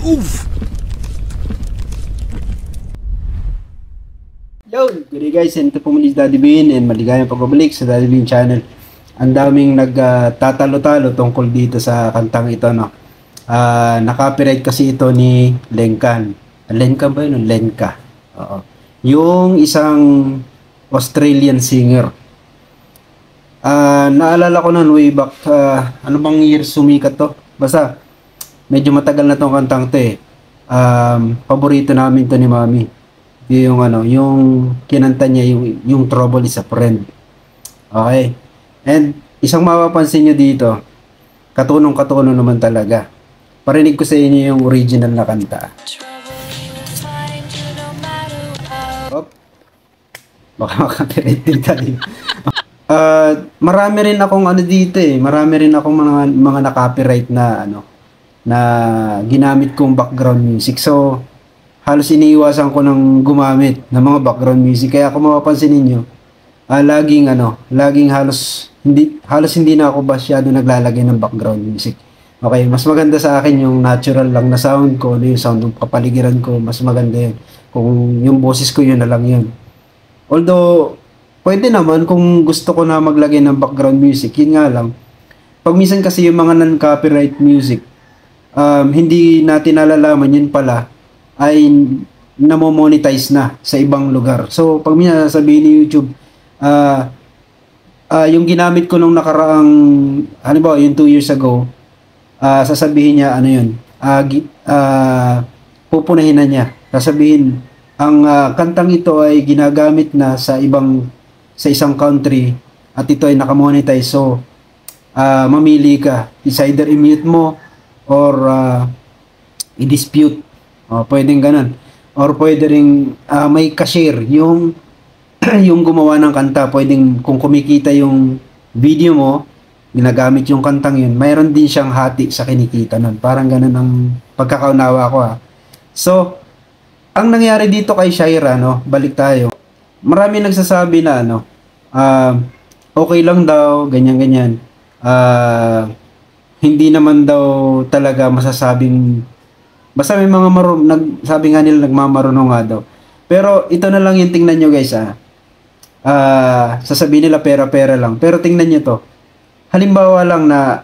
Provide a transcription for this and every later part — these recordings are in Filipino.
Oof! Yo! Good day guys, and ito po muli si Daddy Bean and maligayang pagbabalik sa Daddy Bean channel. Ang daming nagtatalo-talo tungkol dito sa kantang ito, no? Naka-copyright kasi ito ni Lenkan. Lenkan ba yun? Lenka. Oo. Yung isang Australian singer. Naalala ko nun way back, ano bang year sumikat to? Basta, medyo matagal na tong kantang to eh. Paborito namin to ni Mami. Yung ano, yung kinanta niya yung Trouble is a Friend. Okay. And isang mapapansin niyo dito, katunong-katuno naman talaga. Parinig ko sa inyo yung original na kanta. Op. Baka makapirate din tayo. Marami rin akong ano dito eh. Marami rin akong mga na-copyright na ano na ginamit kong background music. So, halos iniiwasan ko ng gumamit ng mga background music. Kaya kung mapapansin ninyo, laging halos hindi na ako masyado naglalagay ng background music. Okay, mas maganda sa akin yung natural lang na sound ko, yung sound ng kapaligiran ko, mas maganda yun. Kung yung boses ko, yun na lang yun. Although, pwede naman kung gusto ko na maglagay ng background music, yun nga lang. Pag minsan kasi yung mga non-copyright music, hindi natin nalalaman yun pala ay namo-monetize na sa ibang lugar. So, pag minsan sasabihin ni YouTube, yung ginamit ko nung nakaraang, halimbawa, yung 2 years ago, sasabihin niya, ano yun, pupunahin na niya. Sasabihin, ang kantang ito ay ginagamit na sa isang country at ito ay nakamonetize. So, mamili ka. It's either i-mute mo or i-dispute. Pwedeng ganun. Or pwede ring may cashier yung yung gumawa ng kanta. Pwedeng kung kumikita yung video mo, ginagamit yung kantang yun, mayroon din siyang hati sa kinikita nun. Parang ganun ang pagkakaunawa ko ha. So, ang nangyari dito kay Shaira, no, balik tayo. Marami nagsasabi na okay lang daw, ganyan-ganyan. Hindi naman daw talaga masasabing, basta may mga sabi nga nila nagmamarunong nga daw. Pero ito na lang yung tingnan nyo guys sasabihin nila pera-pera lang. Pero tingnan nyo to. Halimbawa lang na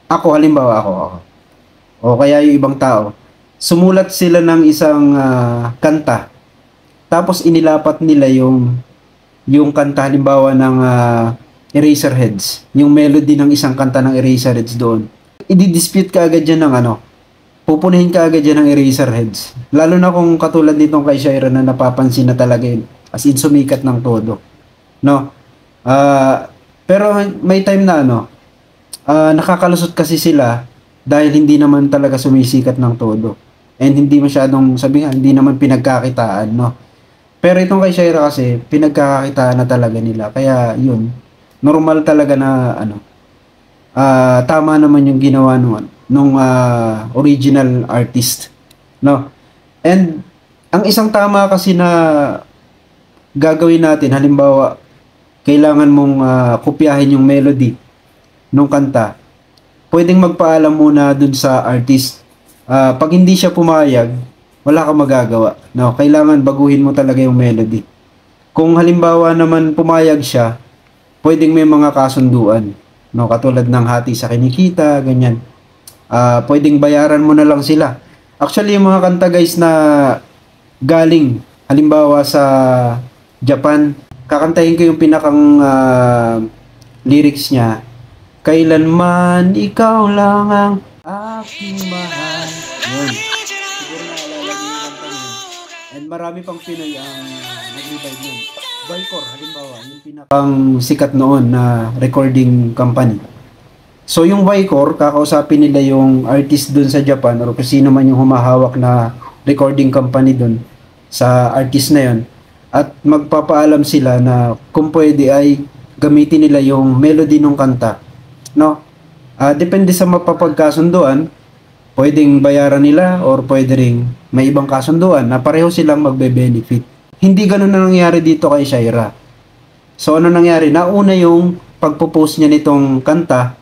ako. O kaya yung ibang tao. Sumulat sila ng isang kanta. Tapos inilapat nila yung kanta halimbawa ng Eraserheads. Yung melody ng isang kanta ng Eraserheads doon. I-dispute ka agad dyan ng pupunuhin ka agad dyan ng Eraserheads. Lalo na kung katulad nitong kay Shaira na napapansin na talaga yun. As in sumikat ng todo. No? Pero may time na nakakalusot kasi sila dahil hindi naman talaga sumisikat ng todo. And hindi masyadong, hindi naman pinagkakitaan, no? Pero itong kay Shaira kasi, pinagkakakitaan na talaga nila. Kaya yun, normal talaga na tama naman yung ginawa nung original artist, no? And ang isang tama kasi na gagawin natin, halimbawa kailangan mong kopyahin yung melody nung kanta, pwedeng magpaalam muna dun sa artist. Pag hindi siya pumayag, wala kang magagawa, no? Kailangan baguhin mo talaga yung melody. Kung halimbawa naman pumayag siya, pwedeng may mga kasunduan, no? Katulad ng hati sa kinikita, ganyan. Pwedeng bayaran mo na lang sila. Actually, yung mga kanta guys na galing, halimbawa sa Japan, kakantahin ko yung pinakang lyrics niya. Kailanman ikaw lang ang aking mahal. Yun. Siguro naalala niyo yung kanta yun. And marami pang Pinoy ang nag-revive yun. Vicor, halimbawa, yung pinakang sikat noon na recording company. So yung Vicor, kakausapin nila yung artist dun sa Japan or kung sino man yung humahawak na recording company dun sa artist na yun. At magpapaalam sila na kung pwede ay gamitin nila yung melody ng kanta. No? Depende sa mapapagkasunduan, pwedeng bayaran nila or pwede ring may ibang kasunduan na pareho silang magbe-benefit. Hindi ganun na nangyari dito kay Shaira. So ano nangyari? Nauna yung pagpo-post niya nitong kanta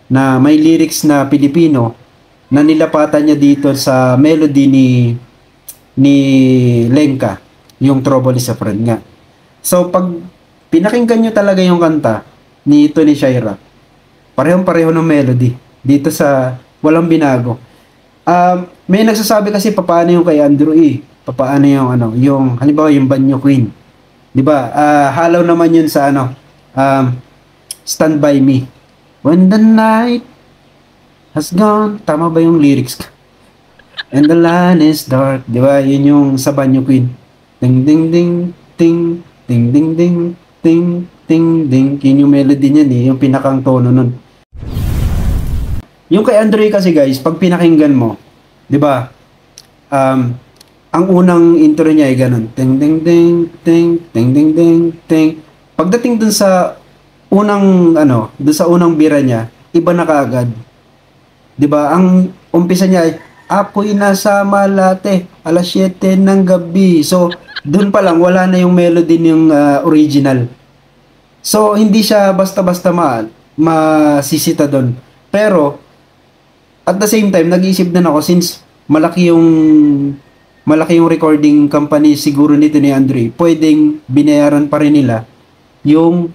na may lyrics na Pilipino na nilapatan niya dito sa melody ni Lenka, yung Trouble is a Friend nga. So pag pinakinggan nyo talaga yung kanta ni Tony Shira, parehong-pareho ng melody dito sa Walang Binago. May nagsasabi kasi papaano yung kay Andrew E. Papaano yung yung halimbawa yung Banyo Queen. 'Di ba? Halaw naman yun sa Stand By Me. When the night has gone, tama ba yung lyrics? And the land is dark, 'di ba? Yun yung sa Banyo Queen. Ding ding ding ting ding ding ding ting ting ding. Yun yung melody niyan yung pinakang tono nun. Yung kay Andre kasi guys, pag pinakinggan mo, 'di ba? Ang unang intro niya ay ganun. Ting ding ding ting ting ding ding ting. Pagdating dun sa unang dun sa unang bira niya, iba na kaagad. 'Di ba? Ang umpisa niya ay ako'y nasa Malate, alas 7 ng gabi. So, dun pa lang wala na yung melody ng original. So, hindi siya basta-basta masisita dun. Pero at the same time, nag-iisip din ako since malaki yung recording company siguro nito ni Andre, pwedeng binayaran pa rin nila yung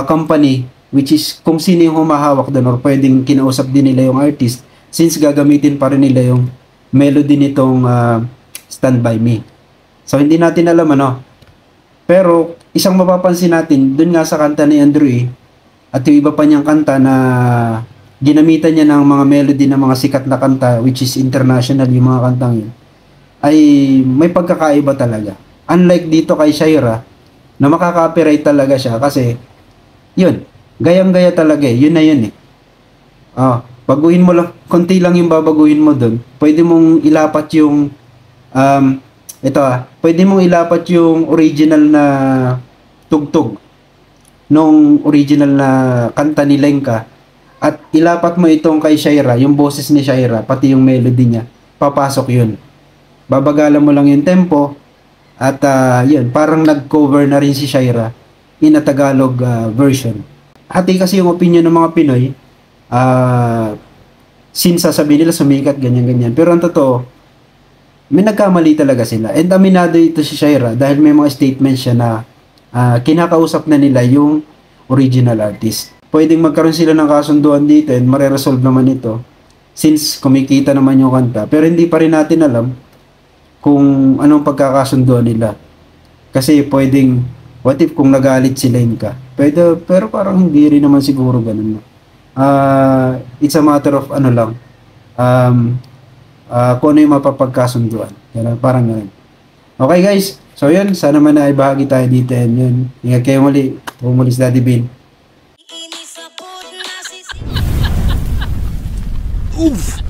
company which is kung sino yung humahawak doon or pwedeng kinausap din nila yung artist since gagamitin pa rin nila yung melody nitong Stand By Me. So hindi natin alam pero isang mapapansin natin dun nga sa kanta ni Andre at yung iba pa niyang kanta na ginamitan niya ng mga melody ng mga sikat na kanta which is international yung mga kantang yun ay may pagkakaiba talaga. Unlike dito kay Shira na makaka-copyright talaga siya kasi yun, gayang-gaya talaga yun na yun baguhin mo lang, konti lang yung babaguhin mo doon. Pwede mong ilapat yung pwede mong ilapat yung original na tugtog nung original na kanta ni Lenka at ilapat mo itong kay Shira, yung boses ni Shira, pati yung melody niya, papasok yun. Babagalan mo lang yung tempo at yun, parang nag-cover na rin si Shira in a Tagalog version. Hati kasi yung opinion ng mga Pinoy, since sasabihin nila sumikat, ganyan-ganyan. Pero ang totoo, may nagkamali talaga sila. And aminado ito si Shira dahil may mga statements siya na kinakausap na nila yung original artist. Pwedeng magkaroon sila ng kasunduan dito and mareresolve naman ito since kumikita naman yung kanta. Pero hindi pa rin natin alam kung anong pagkakasunduan nila. Kasi pwedeng, what if kung nagalit si Lenka? Pero parang hindi rin naman siguro ganun. It's a matter of kung ano yung mapapagkasunduan. Parang ganun. Okay guys, so yun, sana man na ibahagi tayo dito and yun. Ingat kayo muli. Umulis Daddy Bean. Oof!